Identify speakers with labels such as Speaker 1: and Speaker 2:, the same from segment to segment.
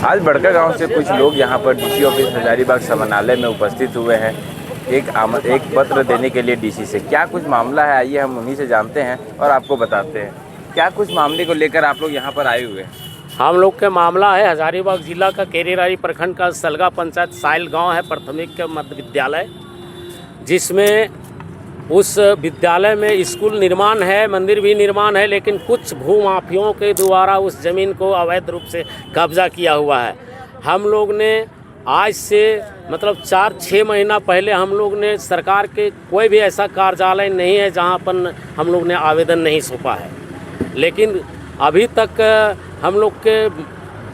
Speaker 1: आज बड़का गांव से कुछ लोग यहां पर डीसी ऑफिस हजारीबाग समानालय में उपस्थित हुए हैं एक पत्र देने के लिए डीसी से। क्या कुछ मामला है, आइए हम उन्हीं से जानते हैं और आपको बताते हैं। क्या कुछ मामले को लेकर आप लोग यहां पर आए हुए हैं?
Speaker 2: हम लोग के मामला है हजारीबाग जिला का केरेरारी प्रखंड का सलगा पंचायत साइल गांव है, प्राथमिक मध्य विद्यालय, जिसमें उस विद्यालय में स्कूल निर्माण है, मंदिर भी निर्माण है, लेकिन कुछ भूमाफियों के द्वारा उस ज़मीन को अवैध रूप से कब्जा किया हुआ है। हम लोग ने आज से मतलब 4-6 महीना पहले हम लोग ने सरकार के कोई भी ऐसा कार्यालय नहीं है जहां पर हम लोग ने आवेदन नहीं सौंपा है, लेकिन अभी तक हम लोग के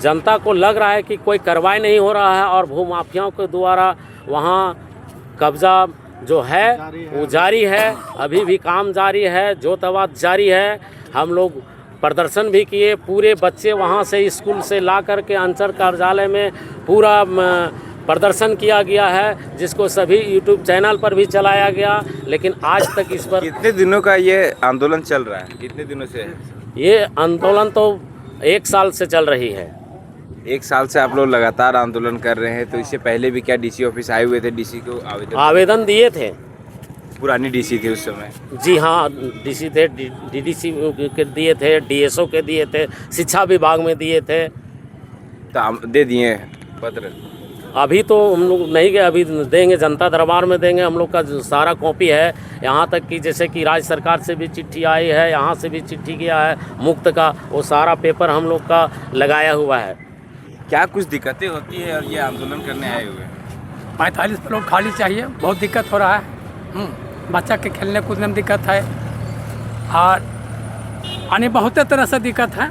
Speaker 2: जनता को लग रहा है कि कोई कार्रवाई नहीं हो रहा है और भूमाफियाओं के द्वारा वहां कब्जा जो है वो जारी है। अभी भी काम जारी है, जोतवाद जारी है। हम लोग प्रदर्शन भी किए, पूरे बच्चे वहाँ से स्कूल से ला करके अंचल कार्यालय में पूरा प्रदर्शन किया गया है, जिसको सभी यूट्यूब चैनल पर भी चलाया गया, लेकिन आज तक इस पर।
Speaker 1: कितने दिनों का ये आंदोलन चल रहा है? कितने दिनों से?
Speaker 2: ये आंदोलन तो 1 साल से चल रही है।
Speaker 1: 1 साल से आप लोग लगातार आंदोलन कर रहे हैं, तो इससे पहले भी क्या डीसी ऑफिस आए हुए थे? डीसी को
Speaker 2: आवेदन दिए थे।
Speaker 1: पुरानी डीसी थी उस समय?
Speaker 2: जी हाँ, डीसी थे, डीडीसी के दिए थे, डीएसओ के दिए थे, शिक्षा विभाग में दिए थे।
Speaker 1: तो दे दिए पत्र?
Speaker 2: अभी तो हम लोग नहीं गए, अभी देंगे, जनता दरबार में देंगे। हम लोग का जो सारा कॉपी है, यहाँ तक कि जैसे कि राज्य सरकार से भी चिट्ठी आई है, यहाँ से भी चिट्ठी गया है मुक्त का, वो सारा पेपर हम लोग का लगाया हुआ है।
Speaker 1: क्या कुछ दिक्कतें होती है और ये आंदोलन करने आए हुए हैं?
Speaker 3: 45 प्लॉट खाली चाहिए, बहुत दिक्कत हो रहा है। बच्चा के खेलने कूदने में दिक्कत है और अन्य बहुत तरह से दिक्कत है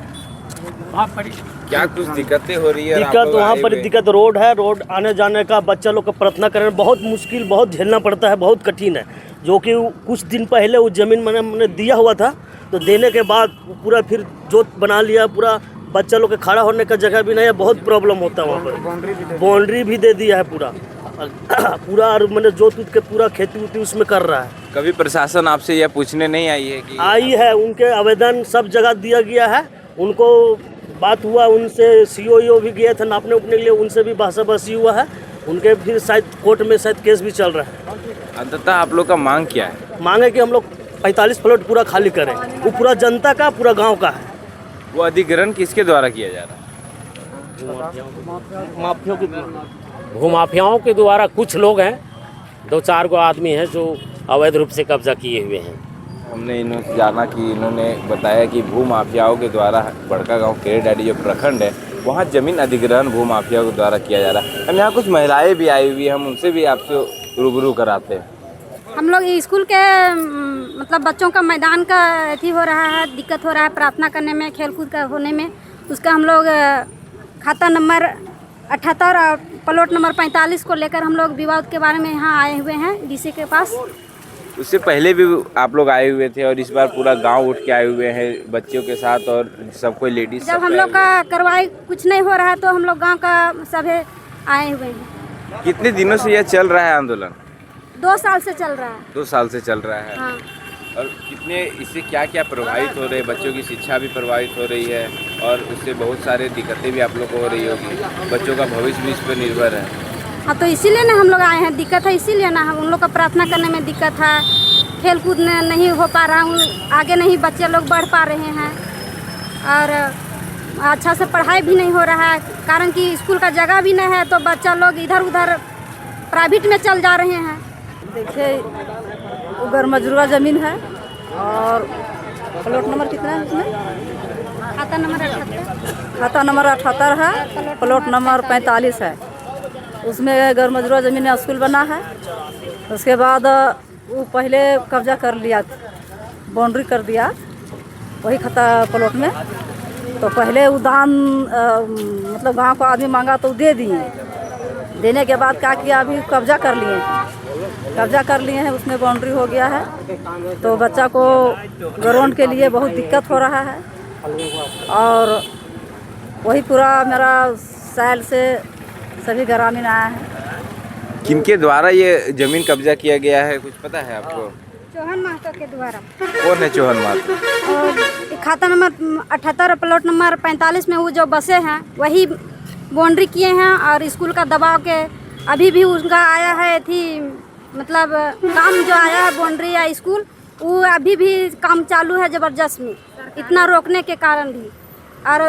Speaker 3: वहाँ पर।
Speaker 1: क्या कुछ दिक्कतें हो रही है?
Speaker 4: दिक्कत वहाँ पर दिक्कत रोड है, रोड आने जाने का बच्चा लोग का प्रार्थना करने में बहुत मुश्किल, बहुत झेलना पड़ता है, बहुत कठिन है। जो कि कुछ दिन पहले वो ज़मीन मैंने दिया हुआ था, तो देने के बाद पूरा फिर जोत बना लिया, पूरा बच्चा लोग के खड़ा होने का जगह भी नहीं है, बहुत प्रॉब्लम होता है वहाँ पर। बाउंड्री भी दे दिया है पूरा और मैंने जोत के पूरा खेती उती उसमें कर रहा है।
Speaker 1: कभी प्रशासन आपसे यह पूछने नहीं आई है कि?
Speaker 4: आई है, उनके आवेदन सब जगह दिया गया है, उनको बात हुआ, उनसे सीओ भी गए थे नापने उपने के लिए, उनसे भी बहसाबसी हुआ है, उनके फिर शायद कोर्ट में शायद केस भी चल रहा है।
Speaker 1: अंततः आप लोग का मांग क्या है?
Speaker 4: मांग है कि हम लोग 45 प्लॉट पूरा खाली करें, वो पूरा जनता का, पूरा गांव का है।
Speaker 1: वो अधिग्रहण किसके द्वारा किया जा रहा है?
Speaker 4: माफियों की
Speaker 2: भूमाफियाओं के द्वारा कुछ लोग हैं, 2-4 गो आदमी हैं जो अवैध रूप से कब्जा किए हुए हैं।
Speaker 1: हमने इन्होंने जाना कि इन्होंने बताया कि भूमाफियाओं के द्वारा बड़का गांव केरेडारी जो प्रखंड है, वहाँ जमीन अधिग्रहण भूमाफियाओं के द्वारा किया जा रहा है। हम यहाँ कुछ महिलाएं भी आई हुई हैं, हम उनसे भी आपसे रूबरू कराते हैं।
Speaker 5: हम लोग स्कूल के मतलब बच्चों का मैदान का अथी हो रहा है, दिक्कत हो रहा है प्रार्थना करने में, खेलकूद का होने में। उसका हम लोग खाता नंबर 78 और प्लॉट नंबर 45 को लेकर हम लोग विवाद के बारे में यहाँ आए हुए हैं डीसी के पास।
Speaker 1: उससे पहले भी आप लोग आए हुए थे और इस बार पूरा गांव उठ के आए हुए हैं बच्चों के साथ, और सब कोई लेडीज।
Speaker 5: जब हम लोग का कार्रवाई कुछ नहीं हो रहा है तो हम लोग गांव का सभी आए हुए हैं।
Speaker 1: कितने दिनों से यह चल रहा है आंदोलन?
Speaker 5: 2 साल से चल रहा है।
Speaker 1: 2 साल से चल रहा है।
Speaker 5: हाँ।
Speaker 1: और कितने इससे क्या क्या प्रभावित हो रहे हैं? बच्चों की शिक्षा भी प्रभावित हो रही है और उससे बहुत सारे दिक्कतें भी आप लोग को हो रही होगी। बच्चों का भविष्य भी इस पर निर्भर है।
Speaker 5: हाँ, तो इसीलिए ना हम लोग आए हैं, दिक्कत है इसीलिए ना, हम उन लोग का प्रार्थना करने में दिक्कत है, खेल कूद नहीं हो पा रहा, आगे नहीं बच्चे लोग बढ़ पा रहे हैं और अच्छा से पढ़ाई भी नहीं हो रहा है, कारण कि स्कूल का जगह भी नहीं है, तो बच्चा लोग इधर उधर प्राइवेट में चल जा रहे हैं।
Speaker 6: देखिए, उगर मजरूआ ज़मीन है और प्लॉट नंबर कितना है उसमें?
Speaker 5: खाता नंबर 78।
Speaker 6: खाता नंबर 78 है, प्लॉट नंबर 45 है। उसमें गैर मजरूआ ज़मीन में स्कूल बना है। उसके बाद वो पहले कब्जा कर लिया, बाउंड्री कर दिया वही खाता प्लॉट में। तो पहले वो दान मतलब गांव का आदमी मांगा तो दे दिए, देने के बाद क्या किया, अभी कब्जा कर लिए हैं, उसमें बाउंड्री हो गया है। तो बच्चा को ग्राउंड के लिए बहुत दिक्कत हो रहा है और वही पूरा मेरा साल से सभी ग्रामीण आया है।
Speaker 1: किनके द्वारा ये जमीन कब्जा किया गया है, कुछ पता है आपको?
Speaker 5: चौहान महतो के द्वारा।
Speaker 1: कौन है चौहान महतो?
Speaker 5: और खाता नंबर 78 प्लॉट नंबर 45 में वो जो बसे हैं वही बाउंड्री किए हैं और स्कूल का दबाव के अभी भी उसका आया है थी मतलब काम जो आया है बाउंड्री या स्कूल वो अभी भी काम चालू है ज़बरदस्त में, इतना रोकने के कारण भी। और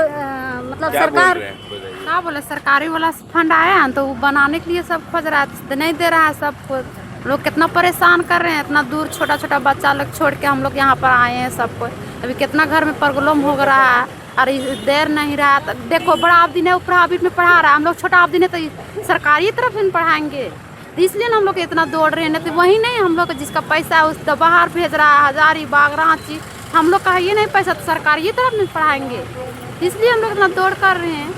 Speaker 5: मतलब
Speaker 1: क्या बोल
Speaker 5: सरकार
Speaker 1: रहे हैं बताइए।
Speaker 7: क्या बोले, सरकारी वाला फंड आया है तो वो बनाने के लिए सब खोज रहा है, नहीं दे रहा है सबको। लोग कितना परेशान कर रहे हैं, इतना दूर छोटा छोटा बच्चा लोग छोड़ के हम लोग यहाँ पर आए हैं सबको। अभी कितना घर में प्रॉब्लम हो रहा है और देर नहीं रहा। तो देखो बड़ा अवधि है, प्राइवेट में पढ़ा रहा है, हम लोग छोटा अवधि है तो सरकारी तरफ इन पढ़ाएंगे। तो इसलिए ना हम लोग इतना दौड़ रहे हैं, नहीं तो वही नहीं हम लोग जिसका पैसा है उस बाहर भेज रहा है, हजारीबाग रांची, हम लोग का ये नहीं पैसा तो सरकारी तरफ में पढ़ाएंगे, इसलिए हम लोग इतना दौड़ कर रहे हैं।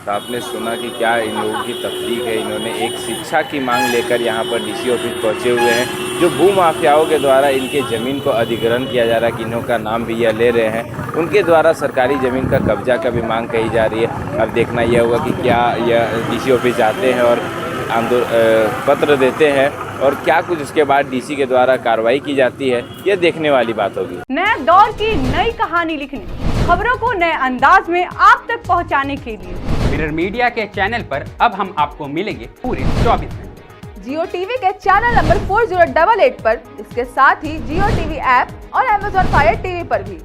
Speaker 1: तो आपने सुना कि क्या इन लोगों की तकलीफ है। इन्होंने एक शिक्षा की मांग लेकर यहाँ पर डीसी ऑफिस पहुँचे हुए हैं। जो भू माफियाओं के द्वारा इनके ज़मीन को अधिग्रहण किया जा रहा है, कि इन्हों का नाम भी यह ले रहे हैं, उनके द्वारा सरकारी ज़मीन का कब्जा का भी मांग कही जा रही है। अब देखना यह होगा कि क्या यह डीसी ऑफिस जाते हैं और पत्र देते हैं और क्या कुछ उसके बाद डीसी के द्वारा कार्रवाई की जाती है, यह देखने वाली बात होगी।
Speaker 8: नए दौर की नई कहानी लिखने, खबरों को नए अंदाज में आप तक पहुंचाने के लिए
Speaker 9: मिरर मीडिया के चैनल पर अब हम आपको मिलेंगे पूरे 24 घंटे।
Speaker 8: जियो टीवी के चैनल नंबर 4088 पर, इसके साथ ही जियो टीवी ऐप और Amazon Fire TV पर भी।